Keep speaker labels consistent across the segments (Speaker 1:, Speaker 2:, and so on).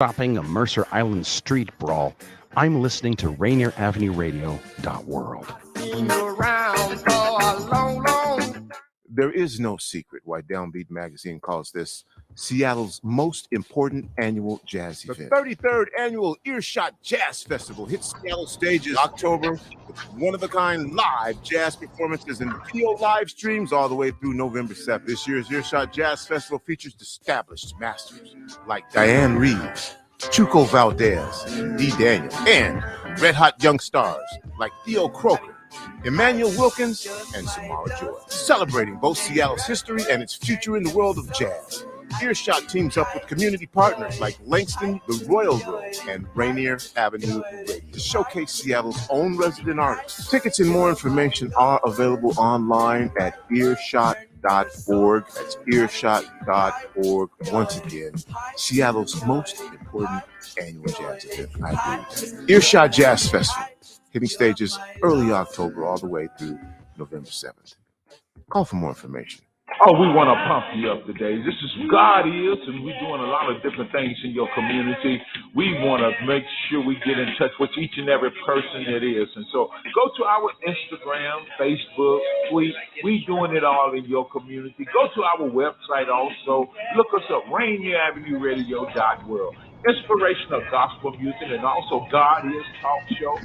Speaker 1: Stopping a Mercer Island street brawl, I'm listening to Rainier Avenue Radio World.
Speaker 2: There is no secret why Downbeat Magazine calls this Seattle's most important annual jazz event. The 33rd Annual Earshot Jazz Festival hits Seattle stages October with one-of-a-kind live jazz performances and video live streams all the way through November 7th. This year's Earshot Jazz Festival features established masters like Diane Reeves, Chuco Valdez, Dee Daniel, and red-hot young stars like Theo Croker, Emmanuel Wilkins, and Samara Joy, celebrating both Seattle's history and its future in the world of jazz. Earshot teams up with community partners like Langston, the Royal Room, and Rainier Avenue Radio to showcase Seattle's own resident artists. Tickets and more information are available online at earshot.org. That's earshot.org. Once again, Seattle's most important annual jazz event, I agree. Earshot Jazz Festival, hitting stages early October all the way through November 7th. Call for more information.
Speaker 3: Oh, we want to pump you up today. This is God Is, and we're doing a lot of different things in your community. We want to make sure we get in touch with each and every person it is. And so go to our Instagram, Facebook, tweet. We doing it all in your community. Go to our website also. Look us up, Rainier Avenue Radio World. Inspirational gospel music and also God Is Talk Show.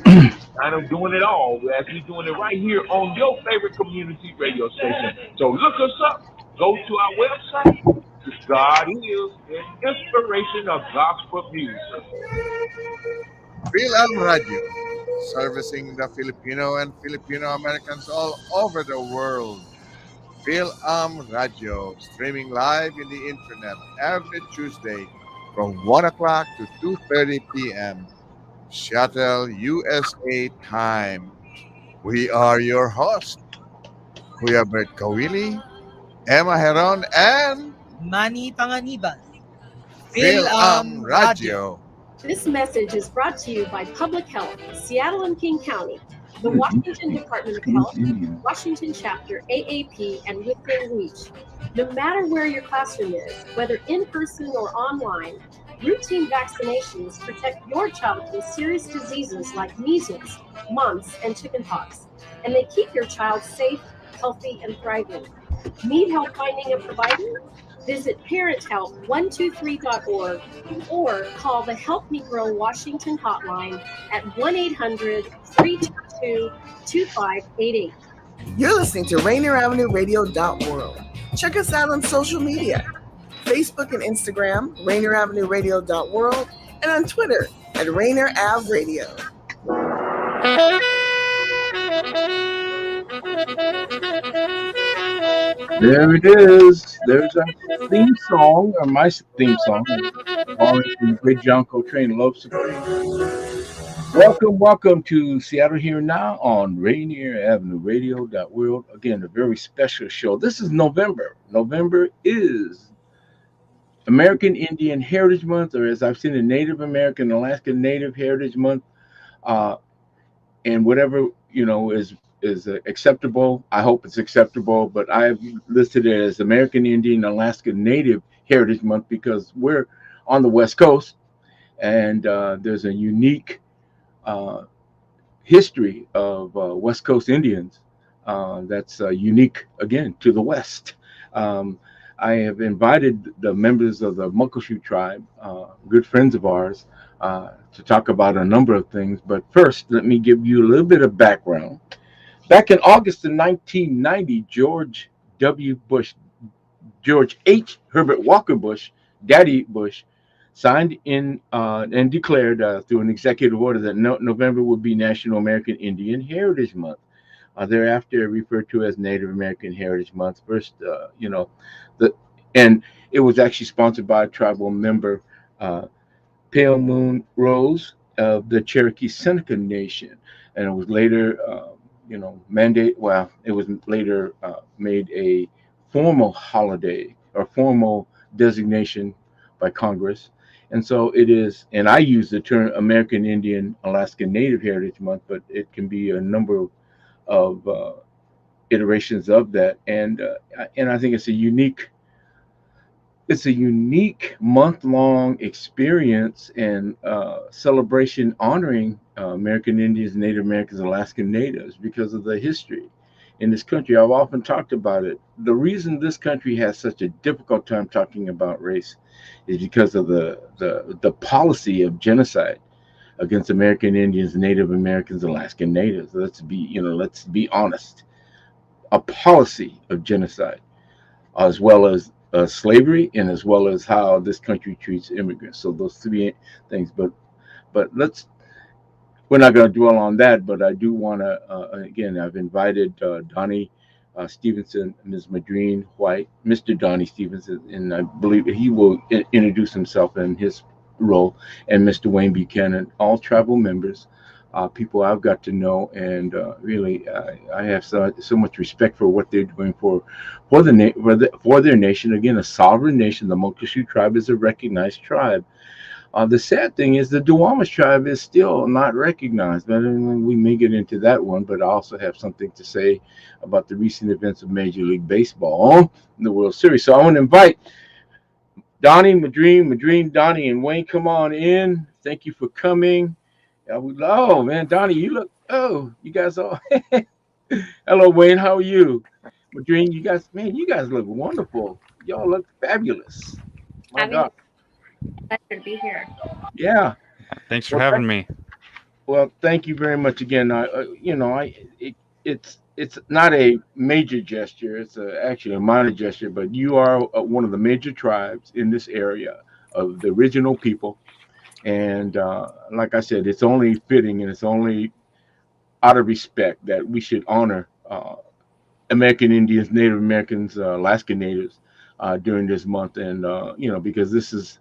Speaker 3: And I'm doing it all as we're doing it right here on your favorite community radio station. So look us up. Go to our website. It's God Is and Inspirational Gospel Music.
Speaker 4: Radio, servicing the Filipino and Filipino Americans all over the world. Radio, streaming live in the internet every Tuesday from 1 o'clock to 2:30 p.m. Seattle, USA time. We are your hosts, Kuya Bert Kawili, Emma Heron, and
Speaker 5: Manny Panganiban.
Speaker 4: Radio.
Speaker 6: This message is brought to you by Public Health, Seattle and King County, the Washington Department of Health, Washington Chapter, AAP, and Within Reach. No matter where your classroom is, whether in person or online, routine vaccinations protect your child from serious diseases like measles, mumps, and chickenpox, and they keep your child safe, healthy, and thriving. Need help finding a provider? Visit parenthelp123.org or call the Help Me Grow Washington hotline at 1-800-322-2588.
Speaker 5: You're listening to Rainier Avenue Radio World. Check us out on social media. Facebook and Instagram, Rainier Avenue Radio World, and on Twitter at Rainier Av Radio.
Speaker 7: There it is. There's our theme song, or my theme song, borrowing from the great John Coltrane, Love Supreme. Welcome to Seattle Here Now on Rainier Avenue Radio World. Again, a very special show. This is November. November is American Indian Heritage Month, or as I've seen it, Native American, Alaska Native Heritage Month, and whatever is acceptable. I hope it's acceptable, but I've listed it as American Indian Alaska Native Heritage Month because we're on the West Coast, and there's a unique history of West Coast Indians that's unique again to the West. I have invited the members of the Muckleshoot Tribe, good friends of ours, to talk about a number of things. But first, let me give you a little bit of background. Back in August of 1990, George H. Herbert Walker Bush, Daddy Bush, signed in and declared through an executive order that November would be National American Indian Heritage Month. Thereafter referred to as Native American Heritage Month. First, and it was actually sponsored by a tribal member, Pale Moon Rose of the Cherokee Seneca Nation, and it was later, it was later made a formal holiday or formal designation by Congress. And so it is, and I use the term American Indian Alaska Native Heritage Month, but it can be a number of iterations of that. And I think it's a unique it's a unique month-long experience and celebration honoring American Indians, Native Americans, Alaskan Natives because of the history in this country. I've often talked about it. The reason this country has such a difficult time talking about race is because of the policy of genocide against American Indians, Native Americans, Alaskan Natives. Let's be honest. A policy of genocide, as well as slavery, and as well as how this country treats immigrants. So those three things. But we're not going to dwell on that. But I do want to again, I've invited Donny Stevenson, Ms. Madrienne White, Mr. Donny Stevenson, and I believe he will introduce himself in his role, and Mr. Wayne Buchanan, all tribal members, people I've got to know, and really I have so much respect for what they're doing for their nation. Again, a sovereign nation. The Muckleshoot Tribe is a recognized tribe. The sad thing is the Duwamish tribe is still not recognized. But we may get into that one, but I also have something to say about the recent events of Major League Baseball in the World Series. So I want to invite Donny, Madrienne, Donny, and Wayne, come on in. Thank you for coming. Oh, man, Donny, you guys all. Hello, Wayne, how are you? Madrienne, you guys look wonderful. Y'all look fabulous. My God.
Speaker 8: Pleasure to be here.
Speaker 7: Yeah.
Speaker 9: Thanks for having me.
Speaker 7: Well, thank you very much again. It's not a major gesture. It's actually a minor gesture, but you are one of the major tribes in this area of the original people. And like I said, it's only fitting and it's only out of respect that we should honor American Indians, Native Americans, Alaskan Natives during this month. And, because this is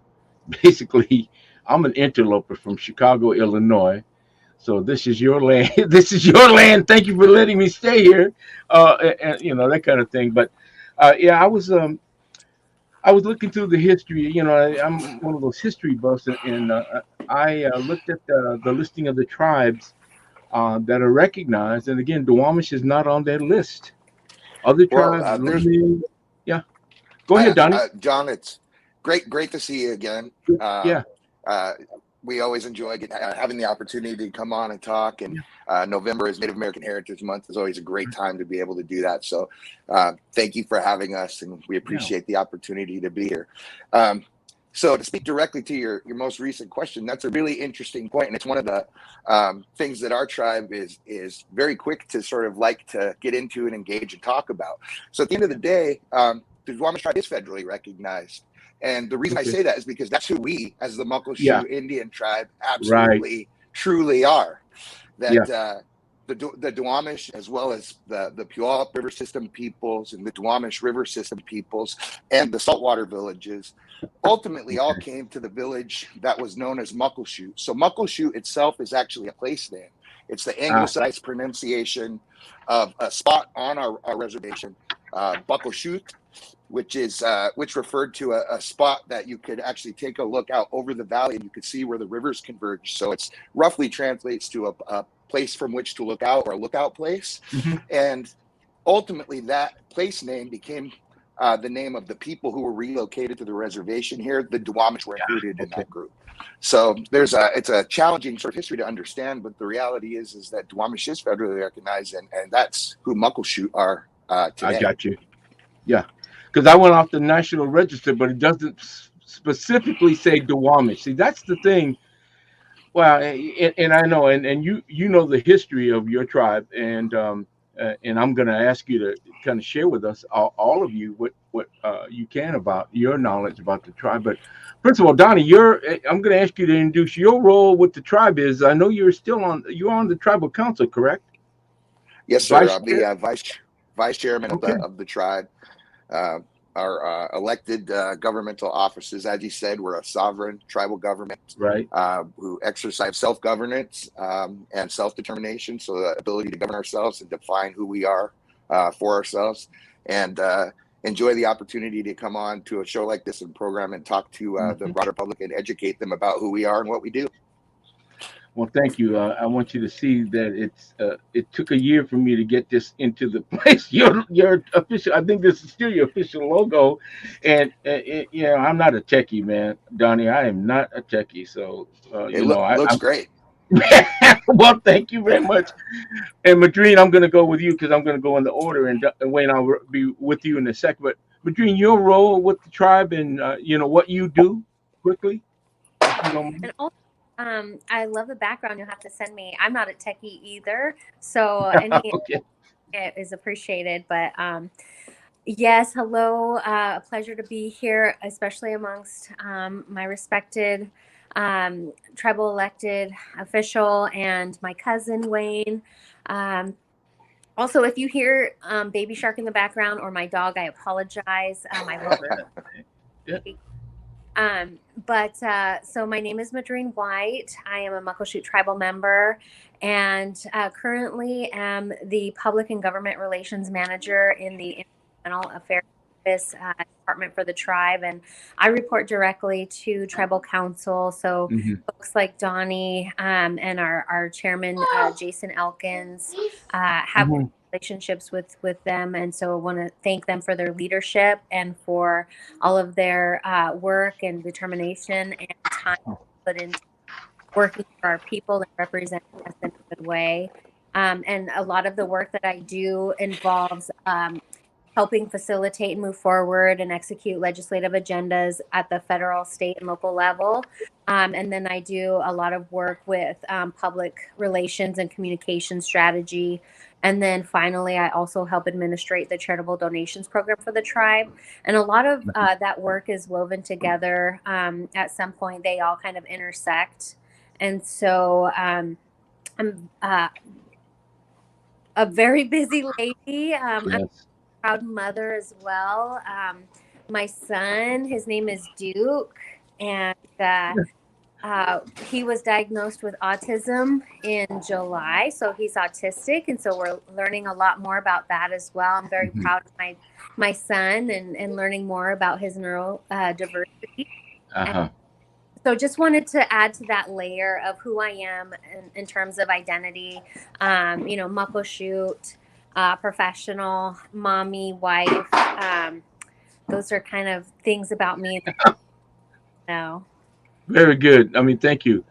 Speaker 7: basically, I'm an interloper from Chicago, Illinois. So this is your land. This is your land. Thank you for letting me stay here, and that kind of thing. But I was looking through the history. I'm one of those history buffs, and I looked at the listing of the tribes that are recognized. And again, Duwamish is not on that list. Other tribes, yeah. Go ahead, Donny.
Speaker 10: John, it's great to see you again. We always enjoy having the opportunity to come on and talk. And November is Native American Heritage Month. It's always a great time to be able to do that. So thank you for having us, and we appreciate the opportunity to be here. So to speak directly to your most recent question, that's a really interesting point, and it's one of the things that our tribe is very quick to sort of like to get into and engage and talk about. So at the end of the day, the Duwamish tribe is federally recognized. And the reason I say that is because that's who we, as the Muckleshoot Indian tribe, absolutely, truly are. That the Duwamish, as well as the Puyallup River System peoples and the Duwamish River System peoples and the saltwater villages, ultimately all came to the village that was known as Muckleshoot. So Muckleshoot itself is actually a place name. It's the anglicized pronunciation of a spot on our reservation, Buckleshoot, which referred to a spot that you could actually take a look out over the valley and you could see where the rivers converge. So it's roughly translates to a place from which to look out, or a lookout place. Mm-hmm. And ultimately that place name became the name of the people who were relocated to the reservation here. The Duwamish were included in that group. So it's a challenging sort of history to understand, but the reality is that Duwamish is federally recognized, and that's who Muckleshoot are today.
Speaker 7: I got you. Yeah. Because I went off the National Register, but it doesn't specifically say Duwamish. See, that's the thing. Well, and I know, and you know the history of your tribe, and I'm going to ask you to kind of share with us, all of you, what you can about your knowledge about the tribe. But first of all, Donny, I'm going to ask you to introduce your role with the tribe. I know you're on the tribal council, correct?
Speaker 10: Yes, sir. I'll be vice chairman of the tribe. Our elected governmental offices, as you said, we're a sovereign tribal government, right? Who exercise self-governance and self-determination, so the ability to govern ourselves and define who we are for ourselves, and enjoy the opportunity to come on to a show like this and program and talk to the broader public and educate them about who we are and what we do.
Speaker 7: Well, thank you. I want you to see that it took a year for me to get this into the place. Your official. I think this is still your official logo, and I'm not a techie, man, Donny. I am not a techie, so
Speaker 10: looks great.
Speaker 7: Well, thank you very much. And Madrienne, I'm going to go with you because I'm going to go in the order, and Wayne, I'll be with you in a second. But Madrienne, your role with the tribe and what you do quickly.
Speaker 8: And also, I love the background you'll have to send me. I'm not a techie either, so any it is appreciated. But yes, hello, a pleasure to be here, especially amongst my respected tribal elected official and my cousin Wayne. Also, if you hear Baby Shark in the background or my dog, I apologize. I love it. So my name is Madrienne White. I am a Muckleshoot Tribal member and currently am the Public and Government Relations Manager in the Environmental Affairs Department for the tribe. And I report directly to Tribal Council. So folks like Donny and our chairman, Jason Elkins, have relationships with them, and so I want to thank them for their leadership and for all of their work and determination and time put into working for our people and representing us in a good way. And a lot of the work that I do involves helping facilitate and move forward and execute legislative agendas at the federal, state, and local level. And then I do a lot of work with public relations and communication strategy. And then finally, I also help administrate the charitable donations program for the tribe. And a lot of that work is woven together. At some point, they all kind of intersect. And so I'm a very busy lady. I'm a proud mother as well. My son, his name is Duke, and he was diagnosed with autism in July, so he's autistic, and so we're learning a lot more about that as well. I'm very proud of my son and learning more about his neurodiversity. So just wanted to add to that layer of who I am in terms of identity, Muckleshoot, professional, mommy, wife. Those are kind of things about me now.
Speaker 7: Very good. I mean, thank you.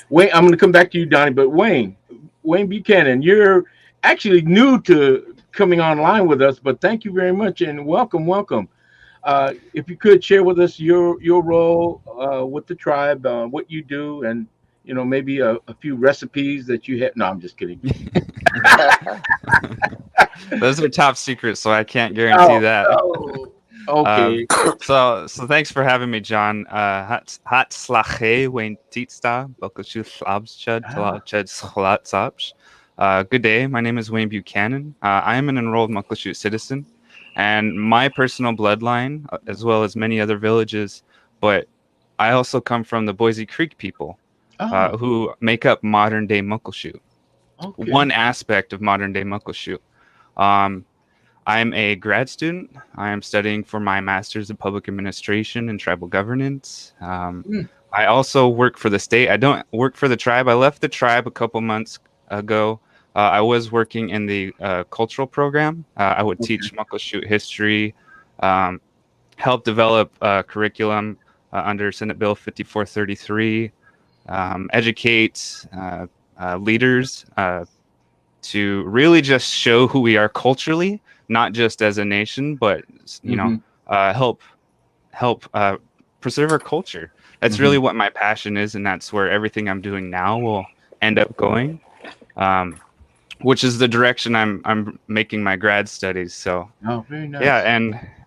Speaker 7: Wayne, I'm going to come back to you, Donny, but Wayne Buchanan, you're actually new to coming online with us, but thank you very much and welcome. If you could share with us your role with the tribe, what you do, and maybe a few recipes that you have. No, I'm just kidding.
Speaker 9: Those are top secrets, so I can't guarantee that.
Speaker 7: Okay.
Speaker 9: So thanks for having me, John. Hat slache Wayne Titsta Muckleshoot Tribe. Good day. My name is Wayne Buchanan. I am an enrolled Muckleshoot citizen, and my personal bloodline, as well as many other villages, but I also come from the Boise Creek people, who make up modern day Muckleshoot. Okay. One aspect of modern day Muckleshoot. I'm a grad student. I am studying for my master's in public administration and tribal governance. I also work for the state. I don't work for the tribe. I left the tribe a couple months ago. I was working in the cultural program. I would teach Muckleshoot history, help develop curriculum under Senate Bill 5433, educate leaders to really just show who we are culturally, not just as a nation, but help preserve our culture. That's really what my passion is, and that's where everything I'm doing now will end up going, which is the direction I'm making my grad studies. So,
Speaker 7: very nice.
Speaker 9: Yeah,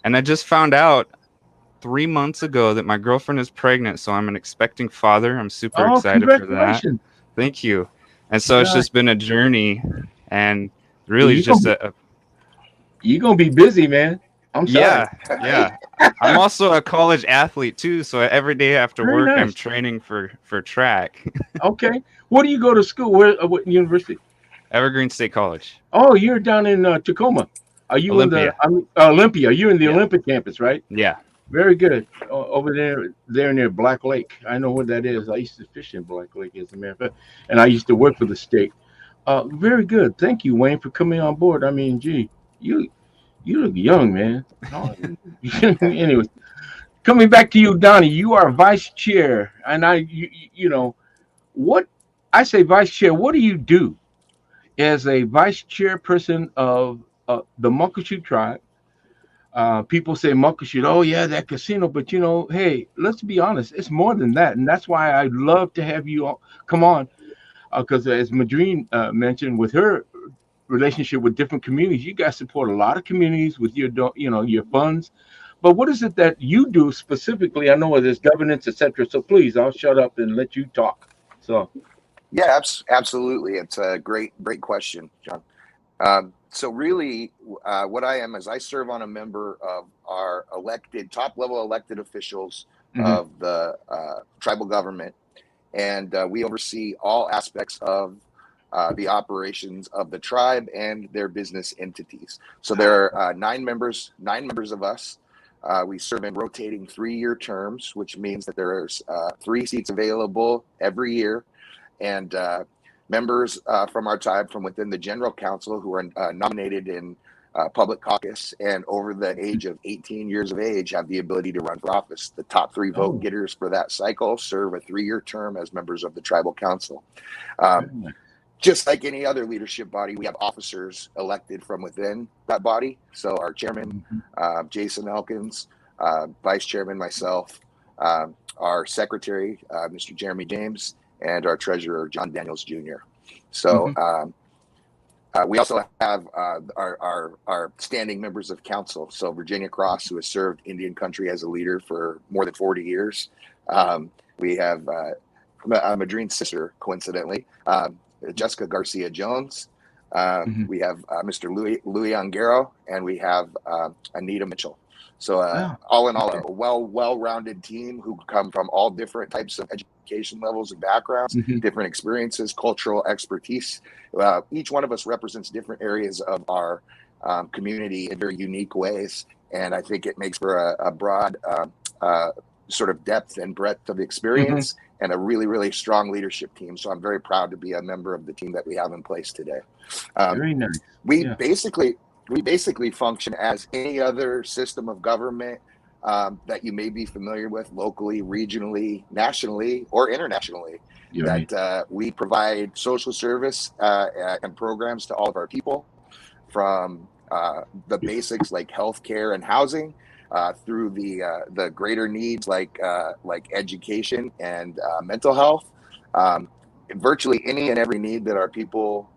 Speaker 9: and I just found out 3 months ago that my girlfriend is pregnant, so I'm an expecting father. I'm super excited for that. Thank you. And so it's just been a journey, and really
Speaker 7: you're gonna be busy, man. I'm sorry.
Speaker 9: Yeah. I'm also a college athlete too, so every day after work, I'm training for track.
Speaker 7: Okay. Where do you go to school? What university?
Speaker 9: Evergreen State College.
Speaker 7: Oh, you're down in Tacoma. Are you
Speaker 9: Olympia?
Speaker 7: Olympia. You're in the Olympic campus, right?
Speaker 9: Yeah.
Speaker 7: Very good. Over there near Black Lake. I know where that is. I used to fish in Black Lake, as a matter of fact, and I used to work for the state. Very good. Thank you, Wayne, for coming on board. I mean, gee, you look young, man. No, anyway, coming back to you, Donny. You are vice chair, and you know what I say, vice chair. What do you do as a vice chairperson of the Muckleshoot Tribe? People say Muckleshoot, oh yeah, that casino, but hey, let's be honest, it's more than that, and that's why I'd love to have you come on, because as Madrienne mentioned, with her relationship with different communities, you guys support a lot of communities with your funds. But what is it that you do specifically? I know there's governance, etc. So please, I'll shut up and let you talk. So,
Speaker 10: yeah, absolutely. It's a great question, John. So really, what I am is I serve on a member of our top level elected officials of the tribal government, and we oversee all aspects of the operations of the tribe and their business entities. So there are nine members of us. We serve in rotating 3-year terms, which means that there's 3 seats available every year, and members from our tribe from within the general council who are nominated in public caucus and over the age of 18 years of age have the ability to run for office. The top 3 vote getters for that cycle serve a 3-year term as members of the tribal council. Just like any other leadership body, we have officers elected from within that body. So our chairman, Jason Elkins, vice chairman, myself, our secretary, Mr. Jeremy James, and our treasurer, John Daniels Jr. So we also have our standing members of council. So Virginia Cross, who has served Indian country as a leader for more than 40 years. We have Madrienne's sister, coincidentally, Jessica Garcia Jones. We have Mr. Louis Angaro, and we have Anita Mitchell. So all in all, a well-rounded team who come from all different types of education levels and backgrounds, different experiences, cultural expertise. Each one of us represents different areas of our community in very unique ways. And I think it makes for a broad sort of depth and breadth of experience and a really, really strong leadership team. So I'm very proud to be a member of the team that we have in place today.
Speaker 7: Very nice.
Speaker 10: We basically function as any other system of government that you may be familiar with locally, regionally, nationally, or internationally. That we provide social service and programs to all of our people, from the basics like healthcare and housing, through the greater needs like education and mental health. Virtually any and every need that our people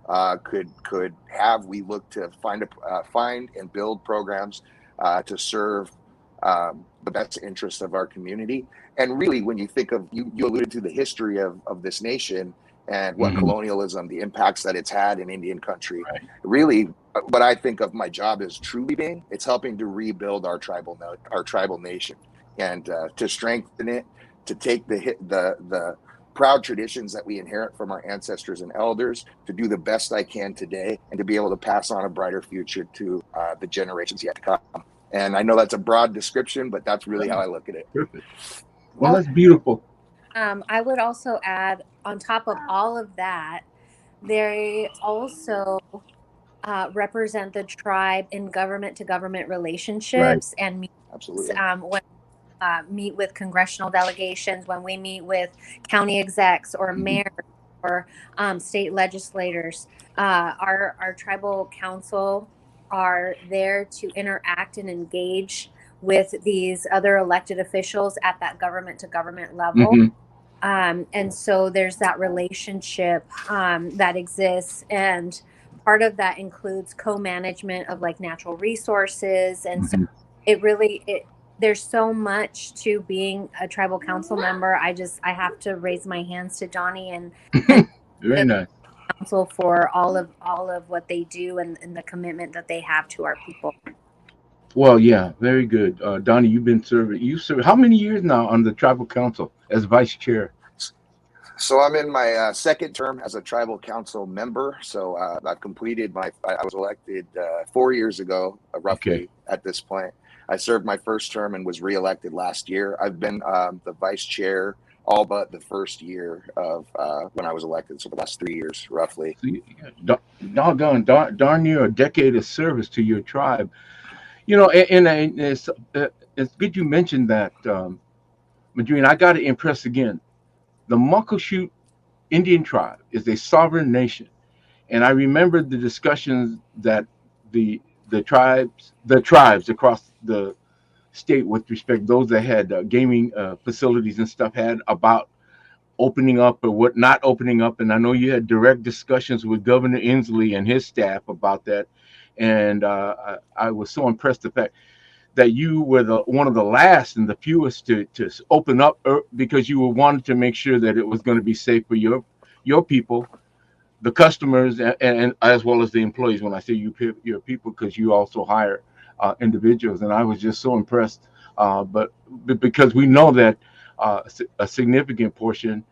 Speaker 10: could have, we look to find and build programs to serve the best interests of our community. And really, when you think of, you alluded to the history of this nation and what colonialism, the impacts that it's had in Indian country. Really, what I think of my job as truly being, it's helping to rebuild our tribal nation, and to strengthen it, to take the proud traditions that we inherit from our ancestors and elders, to do the best I can today, and to be able to pass on a brighter future to the generations yet to come. And I know that's a broad description, but that's really how I look at it.
Speaker 7: Perfect. Well, that's beautiful.
Speaker 8: I would also add, on top of all of that, they also represent the tribe in government-to-government relationships and meet, meet with congressional delegations, when we meet with county execs or mayors or state legislators. Our tribal council are there to interact and engage with these other elected officials at that government-to-government level. And so there's that relationship that exists, and part of that includes co-management of like natural resources. And so there's so much to being a tribal council member. I have to raise my hands to Donny and
Speaker 7: very nice
Speaker 8: council for all of what they do and the commitment that they have to our people.
Speaker 7: Well, yeah, very good. Donny, you served how many years now on the tribal council as vice chair?
Speaker 10: So I'm in my second term as a tribal council member. So I've completed I was elected 4 years ago, roughly at this point. I served my first term and was reelected last year. I've been the vice chair all but the first year of when I was elected, so the last 3 years roughly.
Speaker 7: Doggone, darn near a decade of service to your tribe. You know, and it's good you mentioned that, Madrienne. I got to impress again. The Muckleshoot Indian tribe is a sovereign nation, and I remember the discussions that the tribes across the state, with respect those that had gaming facilities and stuff, had about opening up or what not opening up. And I know you had direct discussions with Governor Inslee and his staff about that. And I was so impressed the fact that you were one of the last and the fewest to open up, because you wanted to make sure that it was going to be safe for your people, the customers, and as well as the employees. When I say your people, because you also hire individuals, and I was just so impressed. But because we know that a significant portion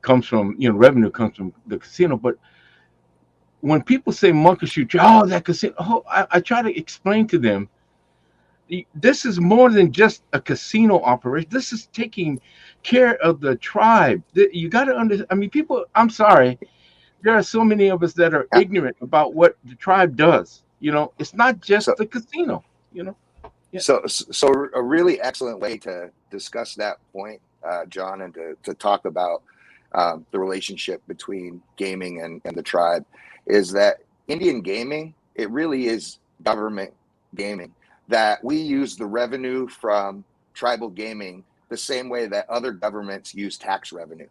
Speaker 7: comes from, revenue comes from the casino. But when people say Muckleshoot, oh, that casino, I try to explain to them, this is more than just a casino operation. This is taking care of the tribe. You got to understand. I mean, people, I'm sorry, there are so many of us that are ignorant about what the tribe does. It's not just the casino, Yeah.
Speaker 10: So a really excellent way to discuss that point, John, and to talk about the relationship between gaming and the tribe, is that Indian gaming, it really is government gaming, that we use the revenue from tribal gaming the same way that other governments use tax revenue.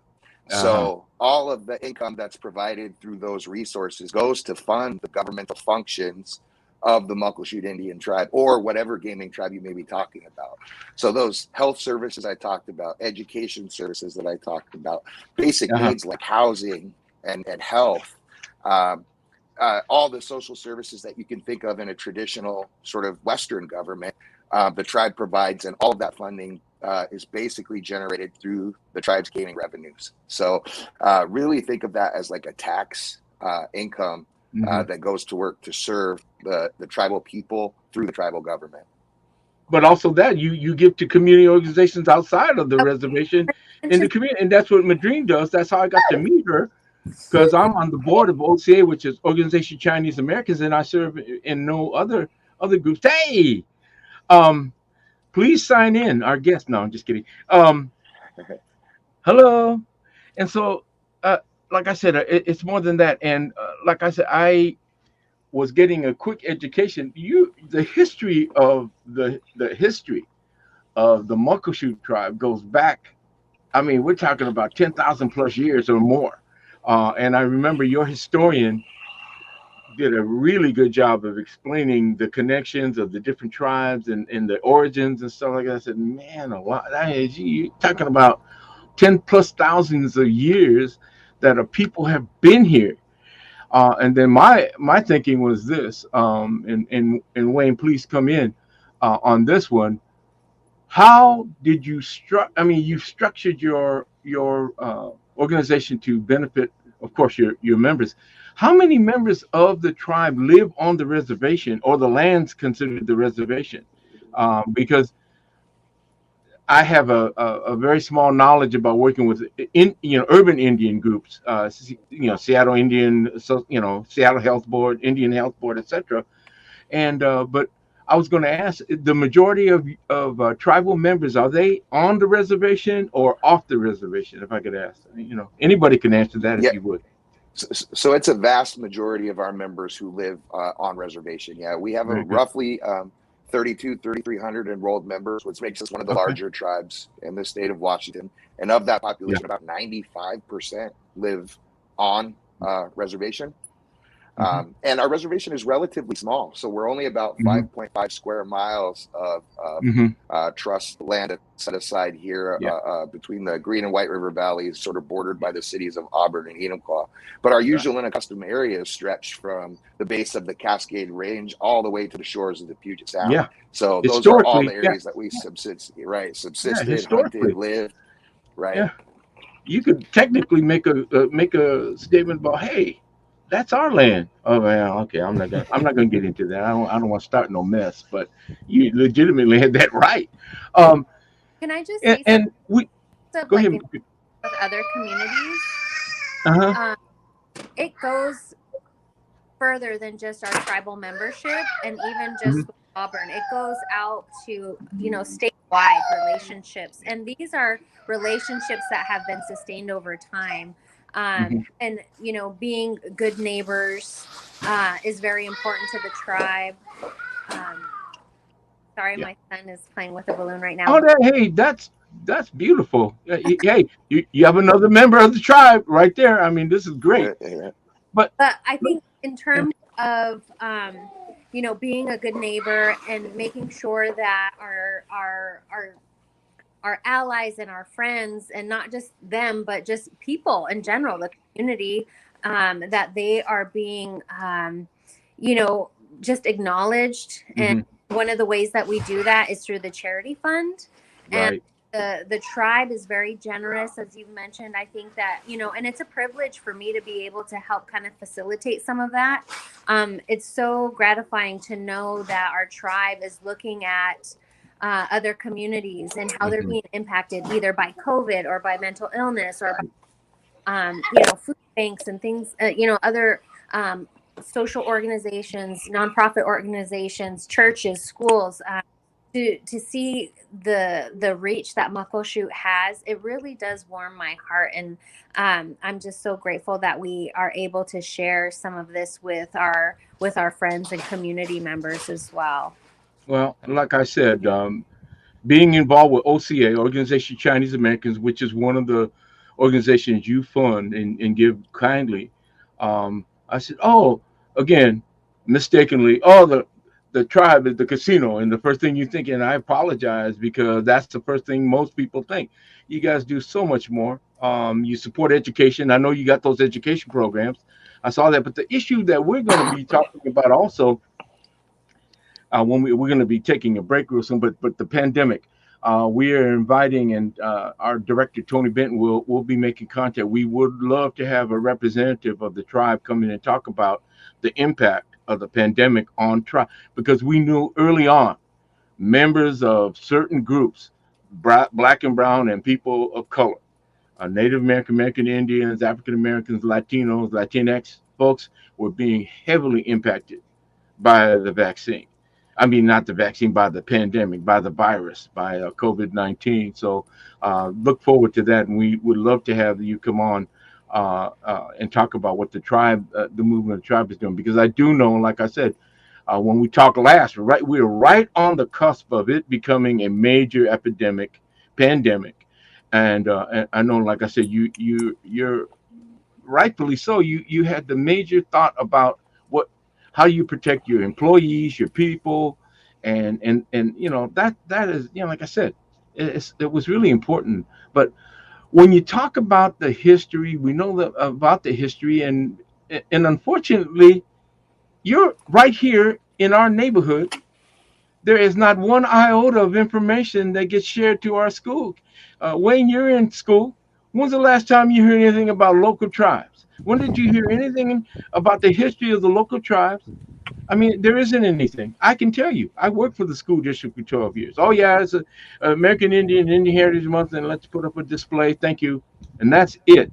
Speaker 10: So all of the income that's provided through those resources goes to fund the governmental functions of the Muckleshoot Indian tribe, or whatever gaming tribe you may be talking about. So those health services I talked about, education services that I talked about, basic needs like housing and health, all the social services that you can think of in a traditional sort of Western government, the tribe provides, and all of that funding is basically generated through the tribe's gaming revenues. So really think of that as like a tax income that goes to work to serve the tribal people through the tribal government.
Speaker 7: But also that you give to community organizations outside of the reservation in the community. And that's what Madrienne does. That's how I got to meet her, because I'm on the board of OCA, which is Organization Chinese Americans, and I serve in no other groups. Hey, please sign in, our guest. No, I'm just kidding. Hello. And so, like I said, it's more than that. And like I said, I was getting a quick education. The history of the Muckleshoot tribe goes back. I mean, we're talking about 10,000 plus years or more. And I remember your historian did a really good job of explaining the connections of the different tribes and the origins and stuff like that. I said, man, a lot. You're talking about 10 plus thousands of years that people have been here. And then my thinking was this, and Wayne, please come in on this one. How did you you structured your organization to benefit, of course, your members. How many members of the tribe live on the reservation, or the lands considered the reservation? Because I have a very small knowledge about working with urban Indian groups, Seattle Indian, Seattle Health Board, Indian Health Board, etc. And but I was going to ask, the majority of tribal members, are they on the reservation or off the reservation? If I could ask, anybody can answer that if you would.
Speaker 10: So it's a vast majority of our members who live on reservation. Yeah, we have a roughly 3,300 enrolled members, which makes us one of the larger tribes in the state of Washington. And of that population, about 95% live on reservation. And our reservation is relatively small. So we're only about 5.5 square miles of trust land set aside here between the Green and White River valleys, sort of bordered by the cities of Auburn and Enumclaw. But our usual and accustomed areas stretch from the base of the Cascade Range all the way to the shores of the Puget Sound. Yeah. So those are all the areas that we subsisted, hunted, lived, right?
Speaker 7: Yeah. You could technically make a statement about, hey, that's our land. Oh man, okay. I'm not gonna get into that. I don't want to start no mess. But you legitimately had that right. Um,
Speaker 8: Can I just say
Speaker 7: and we
Speaker 8: something
Speaker 7: go
Speaker 8: like
Speaker 7: ahead.
Speaker 8: with other communities?
Speaker 7: Uh-huh.
Speaker 8: It goes further than just our tribal membership, and even just with Auburn, it goes out to statewide relationships, and these are relationships that have been sustained over time. And being good neighbors is very important to the tribe. Sorry, my son is playing with a balloon right now.
Speaker 7: Hey, that's beautiful. Hey, you have another member of the tribe right there. I mean, this is great. But
Speaker 8: I think in terms of being a good neighbor and making sure that our allies and our friends, and not just them, but just people in general, the community, that they are being just acknowledged. And one of the ways that we do that is through the charity fund.
Speaker 7: Right.
Speaker 8: And the tribe is very generous, as you've mentioned. I think that, and it's a privilege for me to be able to help kind of facilitate some of that. It's so gratifying to know that our tribe is looking at other communities and how they're being impacted either by COVID or by mental illness or by, food banks and things, other social organizations, nonprofit organizations, churches, schools. To see the reach that Muckleshoot has, it really does warm my heart, and I'm just so grateful that we are able to share some of this with our friends and community members as well.
Speaker 7: Well, like I said, being involved with OCA, Organization of Chinese Americans, which is one of the organizations you fund and give kindly, I said, again, mistakenly, the tribe is the casino, and the first thing you think, and I apologize because that's the first thing most people think. You guys do so much more. You support education. I know you got those education programs. I saw that, but the issue that we're going to be talking about also, when we're going to be taking a break real soon, but the pandemic, we are inviting, and our director Tony Benton will be making contact. We would love to have a representative of the tribe come in and talk about the impact of the pandemic on tribe, because we knew early on members of certain groups, black and brown and people of color, Native American, American Indians, African Americans, Latinos, Latinx folks were being heavily impacted by the vaccine. I mean, not the vaccine, by the pandemic, by the virus, by COVID-19. So look forward to that. And we would love to have you come on and talk about what the tribe, the movement of the tribe is doing. Because I do know, like I said, when we talked last, we're right on the cusp of it becoming a major pandemic. And I know, like I said, you're rightfully so. You had the major thought about how you protect your employees, your people, and that is, like I said, it was really important. But when you talk about the history, we know about the history, and unfortunately, you're right here in our neighborhood. There is not one iota of information that gets shared to our school. Wayne, you're in school. When's the last time you heard anything about local tribes? When did you hear anything about the history of the local tribes? I mean, there isn't anything. I can tell you, I worked for the school district for 12 years. Oh, yeah, it's a American Indian Heritage Month, and let's put up a display. Thank you. And that's it.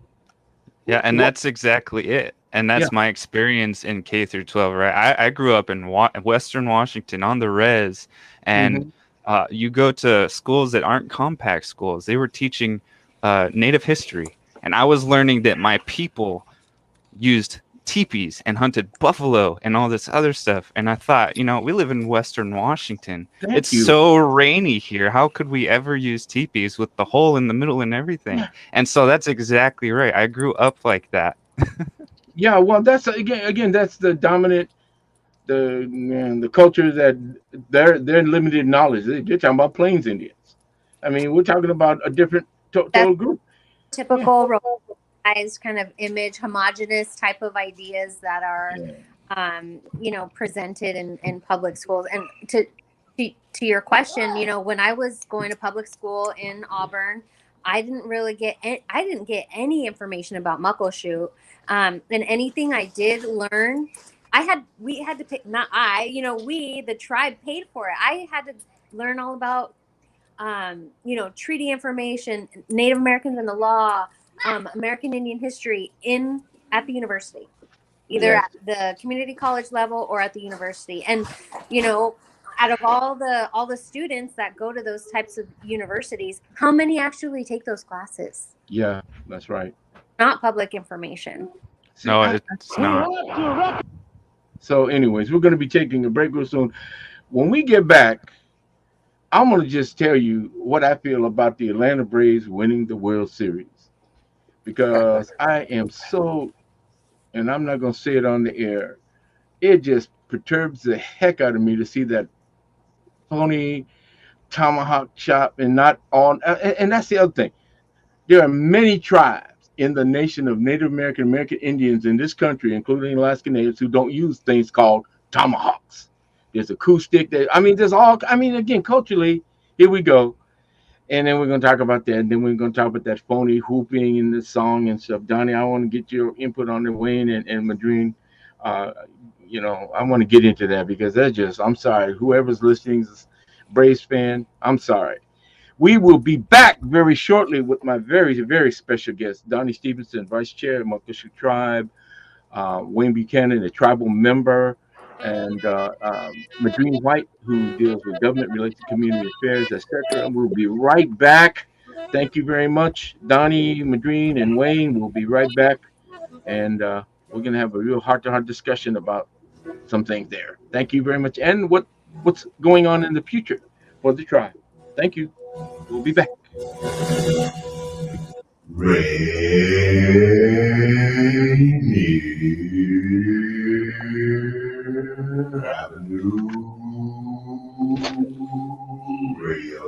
Speaker 9: Yeah, and that's exactly it. And that's my experience in K through 12, right? I grew up in Western Washington on the res, and you go to schools that aren't compact schools. They were teaching Native history, and I was learning that my people used teepees and hunted buffalo and all this other stuff. And I thought, we live in Western Washington. It's so rainy here. How could we ever use teepees with the hole in the middle and everything? And so that's exactly right. I grew up like that.
Speaker 7: Yeah, well, that's again, that's the dominant, the culture that they're limited knowledge. They're talking about Plains Indians. I mean, we're talking about a different total group.
Speaker 8: Typical kind of image, homogenous type of ideas that are, presented in public schools. And to your question, when I was going to public school in Auburn, I didn't get any information about Muckleshoot. And anything I did learn, we had to pay, not I, we, the tribe paid for it. I had to learn all about, treaty information, Native Americans and the law, American Indian history at the university, either at the community college level or at the university. And, out of all the students that go to those types of universities, how many actually take those classes?
Speaker 7: Yeah, that's right.
Speaker 8: Not public information.
Speaker 9: No, it's not.
Speaker 7: So anyways, we're going to be taking a break real soon. When we get back, I'm going to just tell you what I feel about the Atlanta Braves winning the World Series. Because I am so, and I'm not going to say it on the air, it just perturbs the heck out of me to see that phony tomahawk chop and not all. And that's the other thing. There are many tribes in the nation of Native American Indians in this country, including Alaska Natives, who don't use things called tomahawks. There's a coup stick. Again, culturally, here we go. And then we're going to talk about that. And then we're going to talk about that phony whooping in the song and stuff. Donny, I want to get your input on it. Wayne and Madrienne. I want to get into that because I'm sorry. Whoever's listening is a Braves fan, I'm sorry. We will be back very shortly with my very, very special guest, Donny Stevenson, Vice Chair of Muckleshoot Tribe, Wayne Buchanan, a tribal member, and Madrienne White, who deals with government relations, community affairs, etc. And we'll be right back. Thank you very much, Donny, Madrienne, and Wayne. We'll be right back, and we're going to have a real heart-to-heart discussion about some things there. Thank you very much, and what's going on in the future for the tribe. Thank you. We'll be back.
Speaker 2: Rainier Avenue Radio.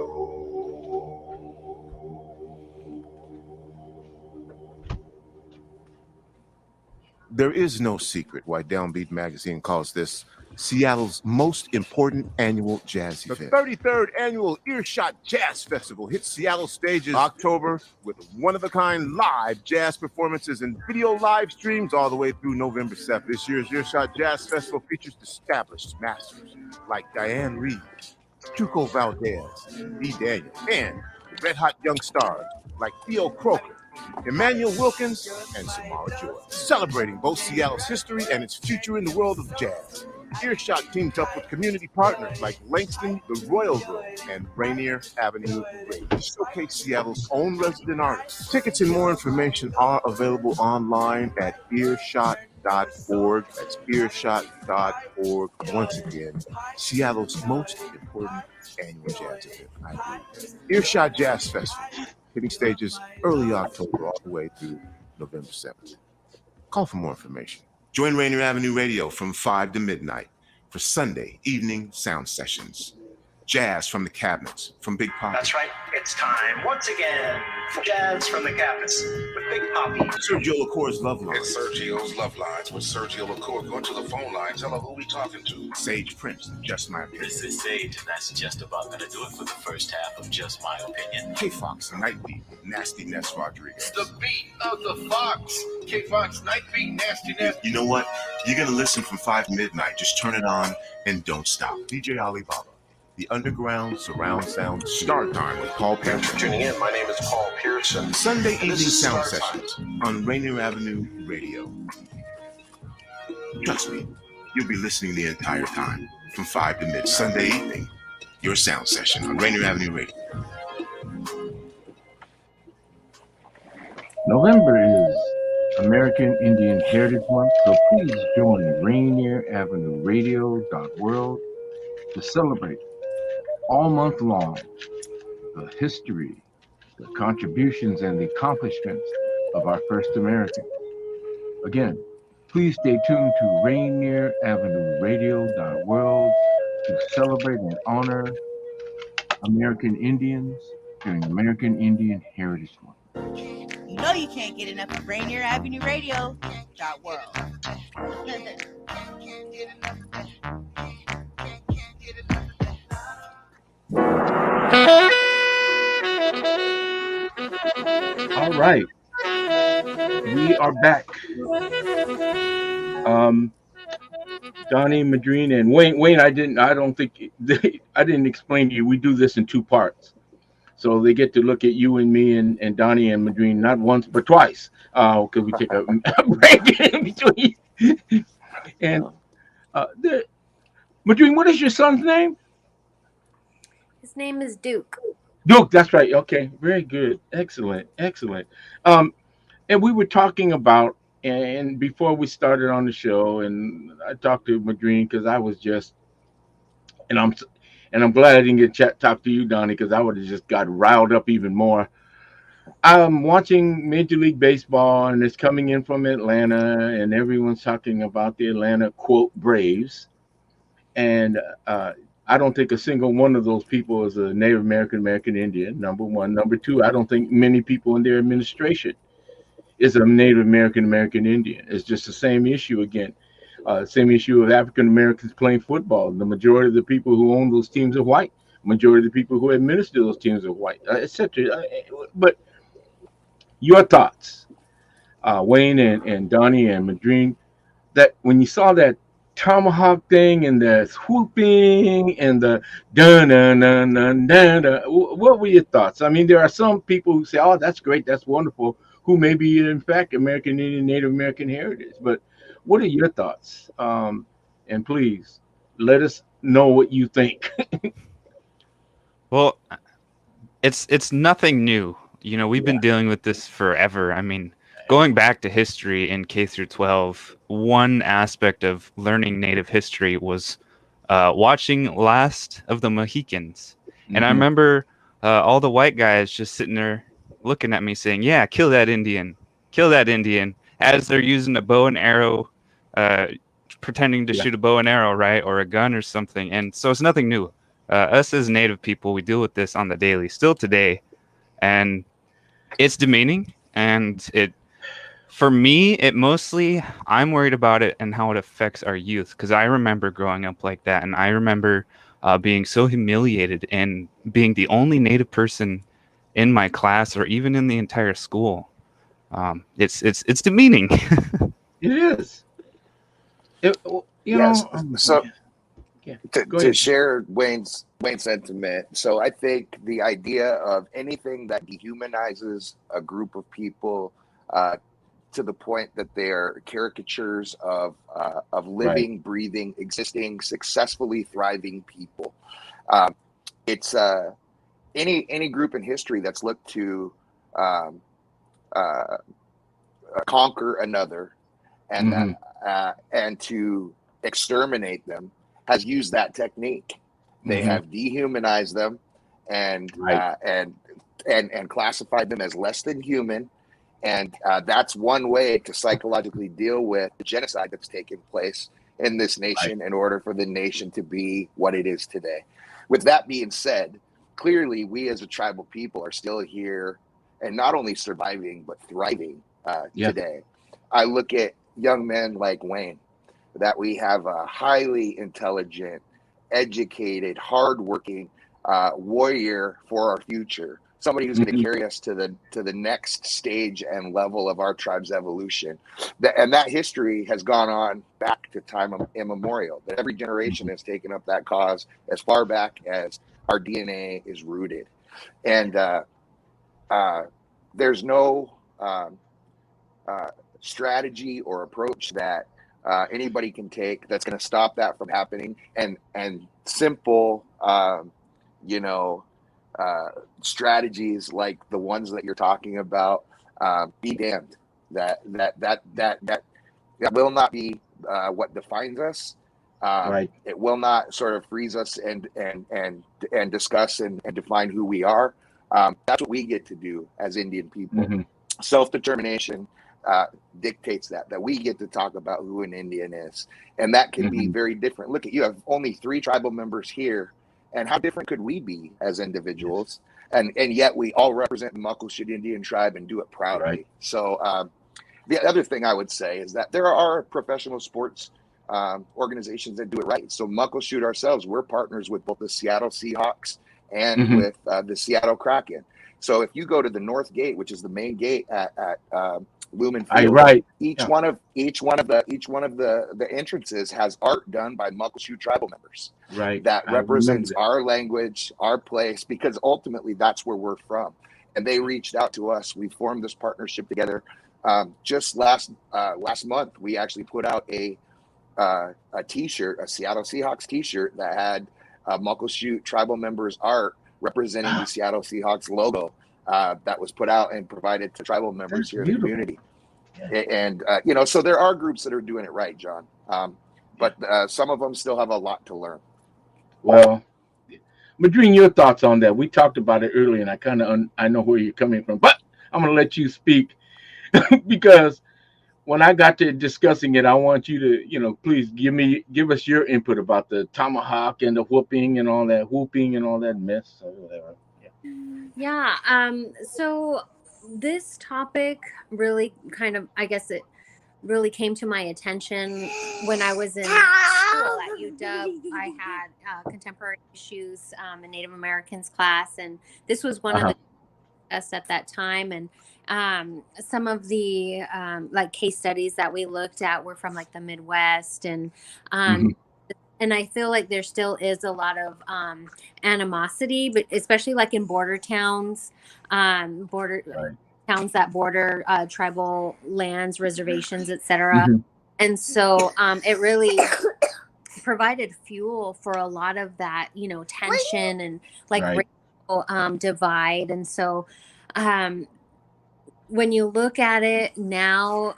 Speaker 2: There is no secret why Downbeat Magazine calls this Seattle's most important annual jazz event. The 33rd Annual Earshot Jazz Festival hits Seattle stages October with one-of-a-kind live jazz performances and video live streams all the way through November 7th. This year's Earshot Jazz Festival features established masters like Diane Reed, Tuco Valdez, D. Daniel, and red-hot young stars like Theo Croker, Emmanuel Wilkins, and Samara Joy, celebrating both Seattle's history and its future in the world of jazz. Earshot teams up with community partners like Langston, the Royal Room, and Rainier Avenue Radio to showcase Seattle's own resident artists. Tickets and more information are available online at earshot.org. That's earshot.org. Once again, Seattle's most important annual jazz event. Earshot Jazz Festival, hitting stages early October all the way through November 7th. Call for more information. Join Rainier Avenue Radio from 5 to midnight for Sunday evening sound sessions. Jazz from the cabinets, from Big Poppy.
Speaker 11: That's right, it's time once again for Jazz from the Cabinets with Big Poppy.
Speaker 2: Sergio LaCour's Love Lines.
Speaker 12: It's Sergio's Love Lines with Sergio LaCour. Go to the phone line, tell her who we talking to.
Speaker 2: Sage Prince, Just My Opinion.
Speaker 13: This is Sage, and that's just about going to do it for the first half of Just My Opinion.
Speaker 2: K-Fox, Night Beat, Nasty Ness Rodriguez.
Speaker 12: It's the beat of the Fox. K-Fox, Night Beat, Nasty Ness.
Speaker 2: You know what? You're going to listen from 5 to midnight. Just turn it on and don't stop. DJ Alibaba. The Underground Surround Sound Start Time with Paul Pearson.
Speaker 12: Thanks for tuning in. My name is Paul Pearson.
Speaker 2: Sunday evening sound sessions on Rainier Avenue Radio. Trust me, you'll be listening the entire time from 5 to midnight. Sunday evening, your sound session on Rainier Avenue Radio.
Speaker 7: November is American Indian Heritage Month, so please join Rainier Avenue Radio.world to celebrate all month long the history, the contributions, and the accomplishments of our first Americans. Again, please stay tuned to Rainier Avenue Radio.world to celebrate and honor American Indians during American Indian Heritage Month.
Speaker 14: You know you can't get enough of Rainier Avenue Radio.world.
Speaker 7: All right. We are back. Donny, Madrienne, and Wayne. I don't think I didn't explain to you. We do this in two parts, so they get to look at you and me and Donny and Madrienne not once but twice, because we take a break in between. And Madrienne, what is your son's name?
Speaker 8: His name is Duke.
Speaker 7: Duke, that's right. Okay, very good, excellent. And we were talking about, and before we started on the show, and I talked to Madrienne because I was just, and I'm glad I didn't get talk to you, Donny, because I would have just got riled up even more. I'm watching Major League Baseball, and it's coming in from Atlanta, and everyone's talking about the Atlanta, quote, Braves. And I don't think a single one of those people is a Native American Indian, number one. Number two, I don't think many people in their administration is a Native American Indian. It's just the same issue again. Same issue of African Americans playing football. The majority of the people who own those teams are white. Majority of the people who administer those teams are white, etc. But your thoughts, Wayne and Donny and Madrienne, that when you saw that tomahawk thing and the whooping and the da-na-na-na-na-na, what were your thoughts? I mean, there are some people who say, oh, that's great, that's wonderful, who may be, in fact, American Indian, Native American heritage. But what are your thoughts? And please, let us know what you think.
Speaker 9: Well, it's nothing new. You know, we've been dealing with this forever. I mean, going back to history in K through 12, one aspect of learning Native history was watching Last of the Mohicans. And I remember all the white guys just sitting there looking at me saying, yeah, kill that Indian, as they're using a bow and arrow, pretending to shoot a bow and arrow, right, or a gun or something. And so it's nothing new. Us as Native people, we deal with this on the daily, still today. And it's demeaning, and for me, I'm worried about it and how it affects our youth, because I remember growing up like that, and I remember being so humiliated and being the only Native person in my class or even in the entire school. It's demeaning.
Speaker 7: It is.
Speaker 10: To share Wayne's sentiment, so I think the idea of anything that dehumanizes a group of people to the point that they are caricatures of living, breathing, existing, successfully thriving people. It's any group in history that's looked to conquer another and and to exterminate them has used that technique. They have dehumanized them and classified them as less than human. And that's one way to psychologically deal with the genocide that's taken place in this nation in order for the nation to be what it is today. With that being said, clearly we as a tribal people are still here and not only surviving, but thriving today. I look at young men like Wayne, that we have a highly intelligent, educated, hardworking warrior for our future. Somebody who's going to carry us to the next stage and level of our tribe's evolution. And that history has gone on back to time immemorial. That every generation has taken up that cause as far back as our DNA is rooted. And there's no strategy or approach that anybody can take that's going to stop that from happening. And simple, strategies like the ones that you're talking about, be damned. That will not be what defines us. It will not sort of freeze us and discuss and define who we are. That's what we get to do as Indian people. Self-determination dictates that we get to talk about who an Indian is, and that can be very different. Look at you have only 3 tribal members here, and how different could we be as individuals? And yet we all represent the Muckleshoot Indian tribe and do it proudly. So the other thing I would say is that there are professional sports organizations that do it right. So Muckleshoot ourselves, we're partners with both the Seattle Seahawks and with the Seattle Kraken. So if you go to the north gate, which is the main gate at Lumen Field,
Speaker 7: Right.
Speaker 10: each one of the entrances has art done by Muckleshoot Tribal members.
Speaker 7: Right.
Speaker 10: That
Speaker 7: I
Speaker 10: represents
Speaker 7: remember
Speaker 10: our language, our place, because ultimately that's where we're from. And they reached out to us. We formed this partnership together. Just last month, we actually put out a T-shirt, a Seattle Seahawks T-shirt that had Muckleshoot Tribal members' art representing the Seattle Seahawks logo. That was put out and provided to tribal members here in the community. And, so there are groups that are doing it right, John. But some of them still have a lot to learn.
Speaker 7: Well, Madrienne, your thoughts on that? We talked about it earlier, and I kind of I know where you're coming from, but I'm going to let you speak because when I got to discussing it, I want you to, please give us your input about the tomahawk and the whooping and all that mess or whatever.
Speaker 8: Yeah. So this topic really kind of, I guess it really came to my attention when I was in school at UW. I had contemporary issues in Native Americans class, and this was one of the us at that time. And some of the like case studies that we looked at were from like the Midwest, and and I feel like there still is a lot of animosity, but especially like in border towns, towns that border tribal lands, reservations, etc. And so it really provided fuel for a lot of that, tension and like racial divide. And so when you look at it now,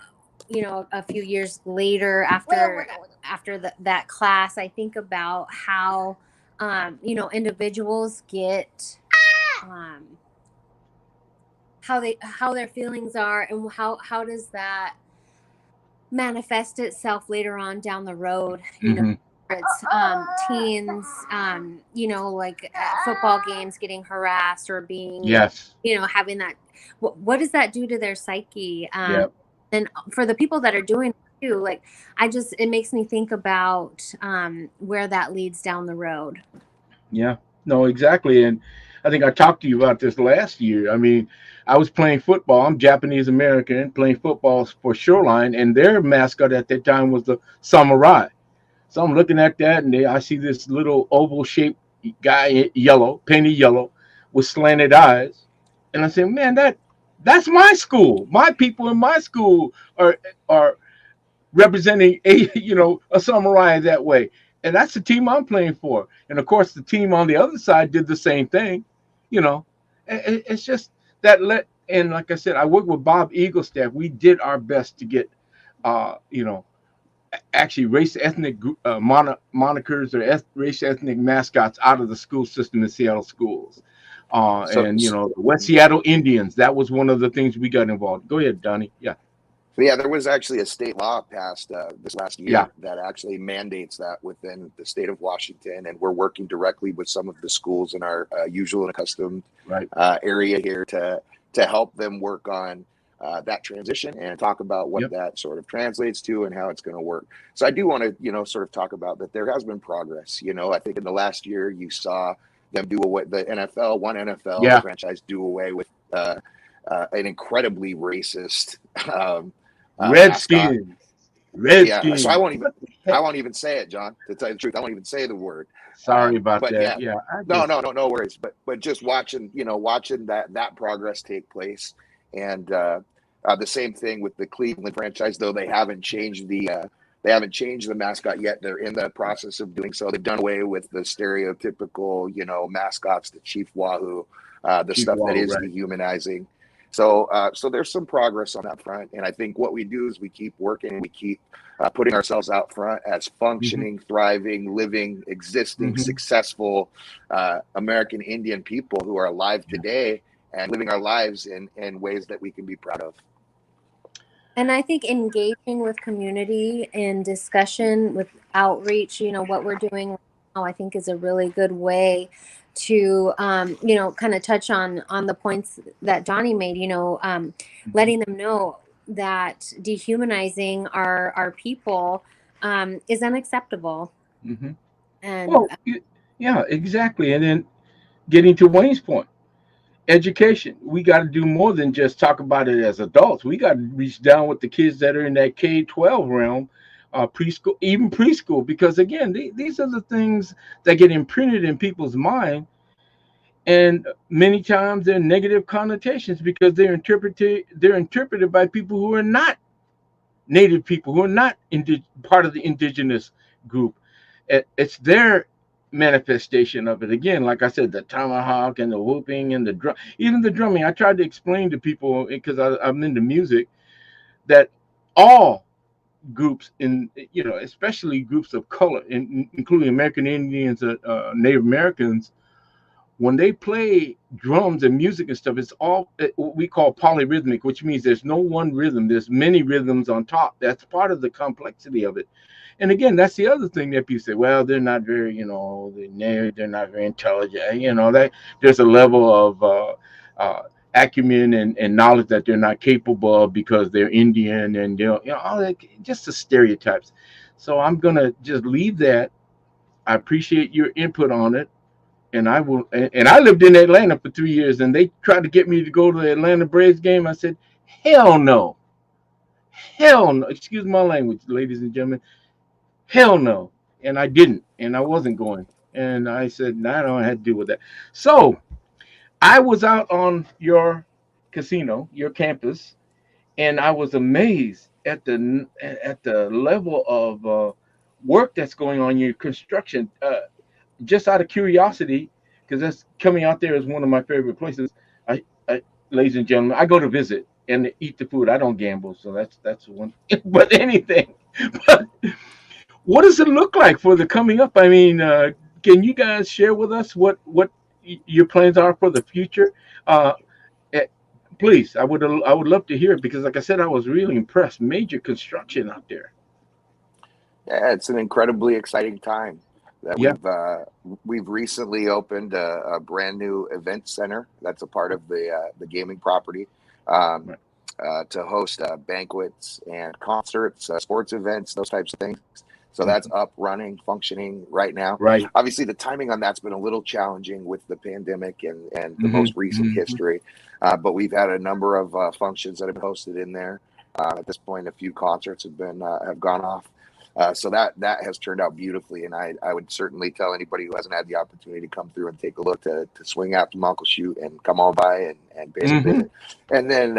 Speaker 8: a few years later after that class, I think about how, individuals get, how their feelings are, and how does that manifest itself later on down the road. It's teens, like at football games getting harassed or being, having that. What does that do to their psyche? And for the people that are doing it too, like it makes me think about where that leads down the road. Yeah,
Speaker 7: no, exactly. And I think I talked to you about this last year. I mean, I was playing football. I'm Japanese American playing football for Shoreline, and their mascot at that time was the samurai. So I'm looking at that, and I see this little oval shaped guy, painted yellow, with slanted eyes, and I say, man, that's my school. My people in my school are representing a samurai that way. And that's the team I'm playing for. And of course, the team on the other side did the same thing. It's just that and like I said, I worked with Bob Eaglestaff. We did our best to get, actually race ethnic monikers or race ethnic mascots out of the school system in Seattle schools. The West Seattle Indians, that was one of the things we got involved. Go ahead, Donny. Yeah.
Speaker 10: Yeah, there was actually a state law passed this last year that actually mandates that within the state of Washington, and we're working directly with some of the schools in our usual and accustomed area here to help them work on that transition and talk about what that sort of translates to and how it's going to work. So I do want to, sort of talk about that there has been progress. I think in the last year you saw them do away the NFL franchise do away with an incredibly racist
Speaker 7: Redskins.
Speaker 10: Yeah, so I won't even say it, John. To tell you the truth, I won't even say the word.
Speaker 7: Sorry about that. Yeah.
Speaker 10: No worries. But just watching that progress take place, and the same thing with the Cleveland franchise, though they haven't changed the mascot yet. They're in the process of doing so. They've done away with the stereotypical, mascots, the Chief Wahoo, the stuff that is dehumanizing. So there's some progress on that front. And I think what we do is we keep working, we keep putting ourselves out front as functioning, thriving, living, existing, successful American Indian people who are alive today and living our lives in ways that we can be proud of.
Speaker 8: And I think engaging with community in discussion, with outreach, what we're doing now, I think is a really good way to, kind of touch on the points that Donny made, letting them know that dehumanizing our people is unacceptable. And
Speaker 7: yeah, exactly. And then getting to Wayne's point, education. We got to do more than just talk about it as adults. We got to reach down with the kids that are in that K-12 realm, preschool, even preschool, because again, these are the things that get imprinted in people's mind, and many times they're negative connotations because they're interpreted by people who are not native people, who are not part of the indigenous group. It's their manifestation of it. Again, like I said, the tomahawk and the whooping and the drum, even the drumming. I tried to explain to people, because I'm into music, that all groups, especially groups of color, including American Indians, Native Americans, when they play drums and music and stuff, it's all what we call polyrhythmic, which means there's no one rhythm. There's many rhythms on top. That's part of the complexity of it. And again, that's the other thing that people say, well, they're not very, they're not very intelligent. That there's a level of acumen and knowledge that they're not capable of because they're Indian and, all that, just the stereotypes. So I'm going to just leave that. I appreciate your input on it. And I will. And I lived in Atlanta for 3 years, and they tried to get me to go to the Atlanta Braves game. I said, hell no. Hell no. Excuse my language, ladies and gentlemen. Hell no. And I didn't, and I wasn't going. And I said, no, I don't have to deal with that. So I was out on your casino, your campus, and I was amazed at the level of work that's going on in your construction. Just out of curiosity, because that's coming out there is one of my favorite places. I, ladies and gentlemen, I go to visit and eat the food. I don't gamble, so that's one. But anything. But what does it look like for the coming up? I mean, can you guys share with us what your plans are for the future? Please, I would love to hear it, because, like I said, I was really impressed. Major construction out there.
Speaker 10: Yeah, it's an incredibly exciting time. That we've recently opened a brand new event center that's a part of the gaming property to host banquets and concerts, sports events, those types of things. So that's up, running, functioning right now.
Speaker 7: Right.
Speaker 10: Obviously, the timing on that's been a little challenging with the pandemic and the most recent history. But we've had a number of functions that have been hosted in there. At this point, a few concerts have gone off. So that has turned out beautifully, and I would certainly tell anybody who hasn't had the opportunity to come through and take a look to swing out to Muckleshoot and come on by and pay a visit. And then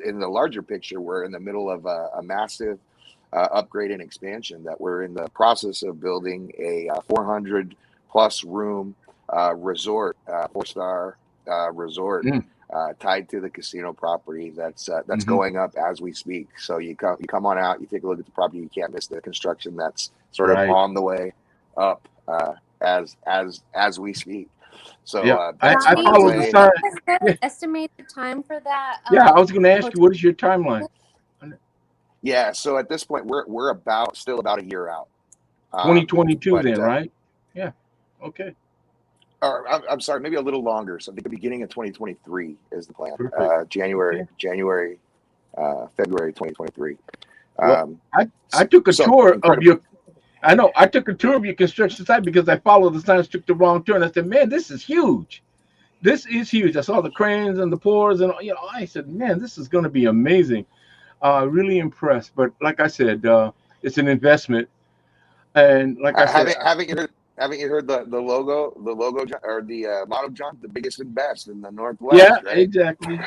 Speaker 10: in the larger picture, we're in the middle of a massive upgrade and expansion that we're in the process of building a 400 plus room resort, 4-star resort. Tied to the casino property that's going up as we speak. So you come on out, you take a look at the property. You can't miss the construction that's sort of on the way up as we speak. So
Speaker 7: I follow the sign.
Speaker 8: Estimated time for that?
Speaker 7: I was going to ask you, what is your timeline?
Speaker 10: Yeah, so at this point we're still about a year out.
Speaker 7: 2022 then, right? Yeah. Okay.
Speaker 10: Or I'm sorry, maybe a little longer. So the beginning of 2023 is the plan. January, February 2023.
Speaker 7: I took a tour of your. I know I took a tour of your construction site because I followed the signs, took the wrong turn. I said, "Man, this is huge. This is huge." I saw the cranes and the pours, and I said, "Man, this is going to be amazing." Really impressed. But like I said, it's an investment, and like I said,
Speaker 10: haven't you heard the logo or the motto, John? The biggest and best in the Northwest.
Speaker 7: Yeah,
Speaker 10: right?
Speaker 7: Exactly.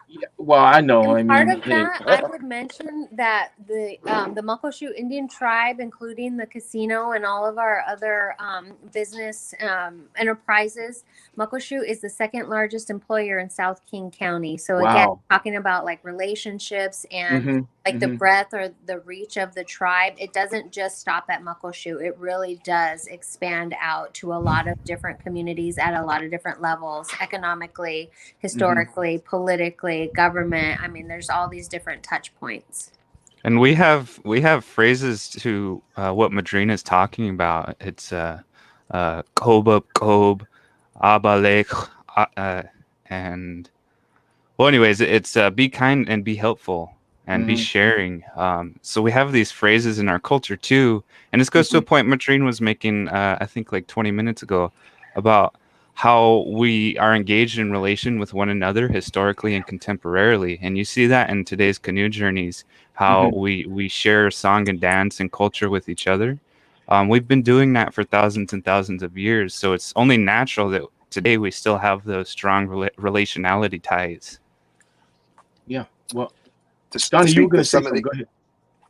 Speaker 7: Yeah, well, I know.
Speaker 8: And part of that, I would mention that the Muckleshoot Indian Tribe, including the casino and all of our other business enterprises, Muckleshoot is the second largest employer in South King County. So again, talking about like relationships and the breadth or the reach of the tribe, it doesn't just stop at Muckleshoot. It really does expand out to a lot of different communities at a lot of different levels, economically, historically, politically, government. I mean, there's all these different touch points.
Speaker 9: And we have phrases to what Madrienne is talking about. It's kob, abalek, and well, anyways, it's be kind and be helpful and be sharing. So we have these phrases in our culture too, and this goes to a point Madrienne was making, I think like 20 minutes ago, about how we are engaged in relation with one another historically and contemporarily. And you see that in today's canoe journeys, how we share song and dance and culture with each other. We've been doing that for thousands and thousands of years. So it's only natural that today we still have those strong relationality ties.
Speaker 7: Yeah. Well,
Speaker 10: Donny,
Speaker 7: you were going to say something. Go ahead.